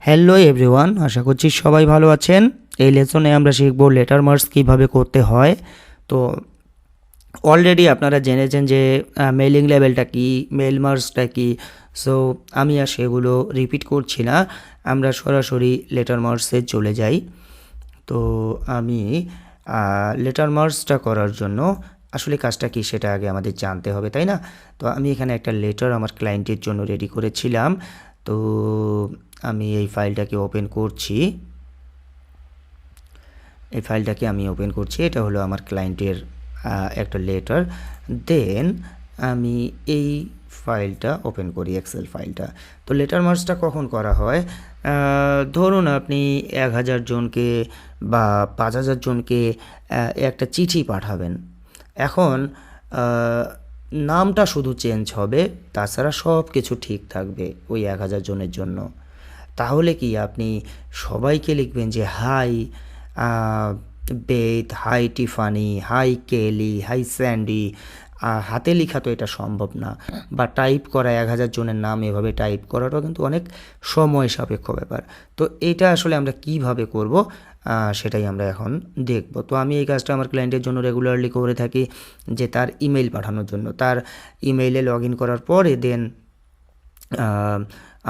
Hello everyone, আশা করছি সবাই ভালো আছেন। এই লেসনে আমরা শিখব লেটার মার্কস কীভাবে করতে হয়। তো অলরেডি আপনারা জেনেছেন যে মেইলিং লেভেলটা কী, মেইল মার্কসটা কী। সো আমি আর সেগুলো রিপিট করছি না, আমরা সরাসরি লেটার মার্কসে চলে যাই। তো আমি লেটার মার্কসটা করার জন্য আসলে কাজটা কী সেটা আগে আমাদের জানতে হবে, তাই না? তো আমি এখানে একটা লেটার আমার ক্লায়েন্টের জন্য রেডি করেছিলাম। তো আমি এই ফাইলটাকে ওপেন করছি। এটা হলো আমার ক্লায়েন্টের একটা লেটার। দেন আমি এই ফাইলটা ওপেন করি, এক্সেল ফাইলটা। তো লেটার মার্কসটা কখন করা হয়? ধরুন আপনি 1000 জনকে বা 5000 জনকে একটা চিঠি পাঠাবেন। এখন নামটা শুধু চেঞ্জ হবে, তাছাড়া সব কিছু ঠিক থাকবে ওই 1000 জনের জন্য। তাহলে কি আপনি সবাইকে লিখবেন যে hi Beth, hi Tiffany, hi Kelly, hi Sandy? হাতে লেখা তো এটা সম্ভব না, বা টাইপ করা 1000 জনের নাম এভাবে টাইপ করাটাও কিন্তু অনেক সময় সাপেক্ষ ব্যাপার। তো এটা আসলে আমরা কিভাবে করব সেটাই আমরা এখন দেখব। তো আমি এই কাজটা আমার ক্লায়েন্টের জন্য রেগুলারলি করে থাকি, যে তার ইমেল পাঠানোর জন্য। তার ইমেইলে লগ ইন করার পরে দেন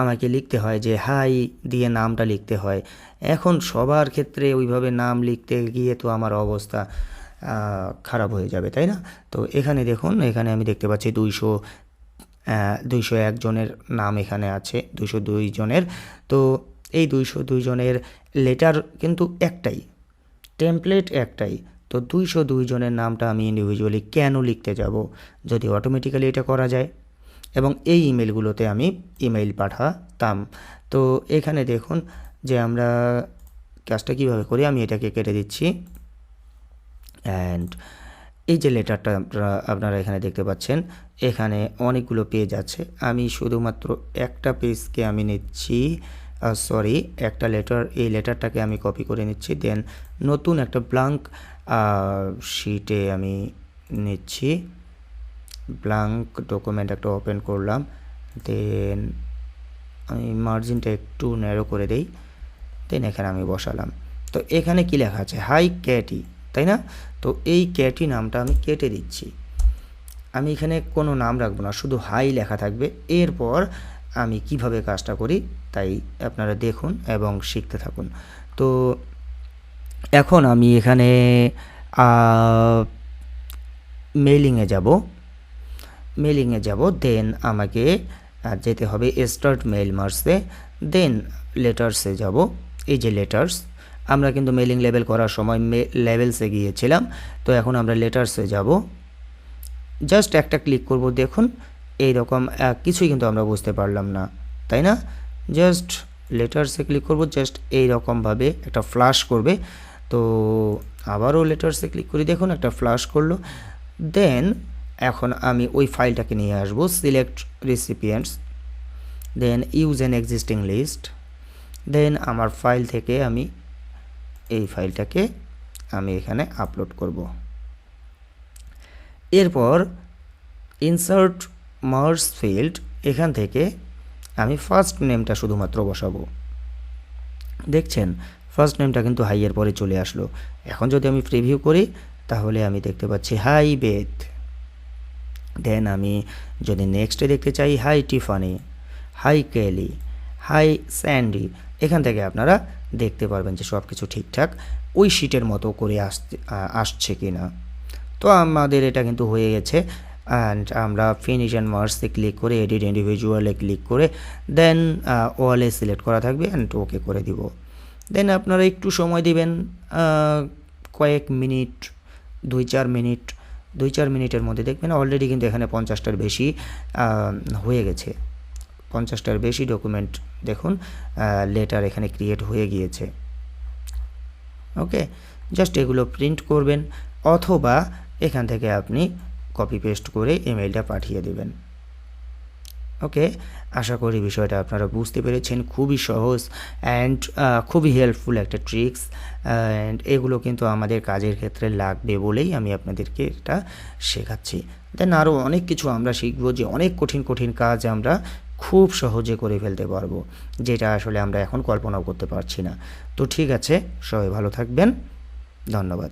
আমাকে লিখতে হয় যে হাই দিয়ে নামটা লিখতে হয়। এখন সবার ক্ষেত্রে ওইভাবে নাম লিখতে গিয়ে তো আমার অবস্থা খারাপ হয়ে যাবে, তাই না? তো এখানে দেখুন, এখানে আমি দেখতে পাচ্ছি 201 জনের নাম এখানে আছে, 202 জনের। তো এই 202 জনের লেটার কিন্তু একটাই, টেমপ্লেট একটাই। তো 202 জনের নামটা আমি ইন্ডিভিজুয়ালি কেন লিখতে যাব, যদি অটোমেটিক্যালি এটা করা যায় এবং এই ইমেলগুলোতে আমি ইমেইল পাঠাতাম। তো এখানে দেখুন যে আমরা কাজটা কীভাবে করি। আমি এটাকে কেটে দিচ্ছি। অ্যান্ড এই যে লেটারটা আপনারা এখানে দেখতে পাচ্ছেন, এখানে অনেকগুলো পেজ আছে। আমি শুধুমাত্র একটা পেজকে আমি নিচ্ছি, একটা লেটার, এই লেটারটাকে আমি কপি করে নিচ্ছি। দেন নতুন একটা ব্ল্যাঙ্ক শিটে আমি নিচ্ছি, ব্ল্যাঙ্ক ডকুমেন্ট একটা ওপেন করলাম। দেন আমি মার্জিনটা একটু ন্যারো করে দেই। দেন এখানে আমি বসালাম। তো এখানে কি লেখা আছে? হাই ক্যাটি, তাই না? তো এই ক্যাটি নামটা আমি কেটে দিচ্ছি। আমি এখানে কোনো নাম রাখবো না, শুধু হাই লেখা থাকবে। এরপর আমি কিভাবে কাজটা করি তাই আপনারা দেখুন এবং শিখতে থাকুন। তো এখন আমি এখানে মেইলিংয়ে যাব। দেন আমাকে যেতে হবে স্টার্ট মেইল মার্কসে। দেন লেটার্সে যাব। এই যে লেটার্স, আমরা কিন্তু মেইলিং লেভেল করার সময় লেভেলসে গিয়েছিলাম। তো এখন আমরা লেটার্সে যাব। জাস্ট একটা ক্লিক করব। দেখুন এইরকম কিছুই কিন্তু আমরা বুঝতে পারলাম না, তাই না? জাস্ট লেটার্সে ক্লিক করব, জাস্ট এইরকমভাবে একটা ফ্ল্যাশ করবে। তো আবারও লেটার্সে ক্লিক করি, দেখুন একটা ফ্ল্যাশ করলো। দেন এখন আমি ওই ফাইলটাকে নিয়ে আসব, select recipients, then use an existing list. Then আমার ফাইল থেকে আমি এই ফাইলটাকে আমি এখানে আপলোড করব। এরপর ইনসার্ট মার্জ ফিল্ড, এখান থেকে আমি ফার্স্ট নেমটা শুধুমাত্র বসাবো। দেখছেন ফার্স্ট নেমটা কিন্তু হাইয়ের পরে চলে আসলো। এখন যদি আমি প্রিভিউ করি তাহলে আমি দেখতে পাচ্ছি হাই বেথ। দেন আমি যদি নেক্সটে দেখতে চাই high Tiffany, hi Kelly, hi Sandy, এখান থেকে আপনারা দেখতে পারবেন যে সব কিছু ঠিকঠাক ওই শিটের মতো করে আসছে কি না। তো আমাদের এটা কিন্তু হয়ে গেছে। অ্যান্ড আমরা ফিনিশ অ্যান্ড মার্কসে ক্লিক করে এডিট ইন্ডিভিজুয়ালে ক্লিক করে দেন ওয়ালে সিলেক্ট করা থাকবে অ্যান্ড ওকে করে দিব। দেন আপনারা একটু সময় দিবেন, কয়েক মিনিট, 2-4 মিনিটের মধ্যে দেখবেন অলরেডি কিন্তু এখানে 50টার বেশি হয়ে গেছে। 50টার বেশি ডকুমেন্ট দেখুন লেটার এখানে ক্রিয়েট হয়ে গিয়েছে। ওকে, জাস্ট এগুলো প্রিন্ট করবেন অথবা এখান থেকে আপনি কপি পেস্ট করে ইমেলটা পাঠিয়ে দেবেন। ওকে, আশা করি বিষয়টা আপনারা বুঝতে পেরেছেন। খুবই সহজ অ্যান্ড খুবই হেল্পফুল একটা ট্রিক্স, অ্যান্ড এগুলো কিন্তু আমাদের কাজের ক্ষেত্রে লাগবে বলেই আমি আপনাদেরকে এটা শেখাচ্ছি। দেন আরও অনেক কিছু আমরা শিখবো, যে অনেক কঠিন কাজ আমরা খুব সহজে করে ফেলতে পারবো, যেটা আসলে আমরা এখন কল্পনাও করতে পারছি না। তো ঠিক আছে, সবাই ভালো থাকবেন, ধন্যবাদ।